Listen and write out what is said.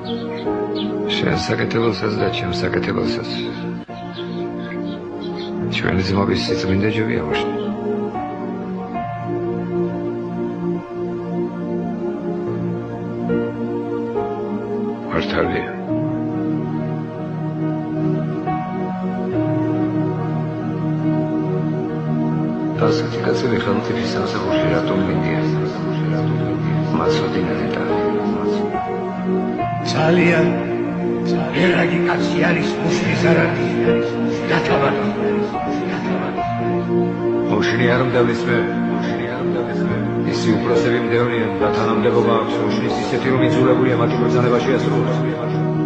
შენ საკეთებელსაც და ჩემ საკეთებელსაც ჩვენი ძმობის სიწმინდე ჯობია მოშნი. მართალია. ასეთი კაცები ხელმწიფის სამსახურში რატომ მიდიან? მაცოდინან და ძალიან ერაგი კაცი არის მუშნის არადი დათავადო. მუშნი არ მდევლის მე. ისი უპროსები მდევნიან და თანამდებობა აქვს მუშნის ისეთი რომ იძულებულია მათი ბრძანებაში ასრულოს.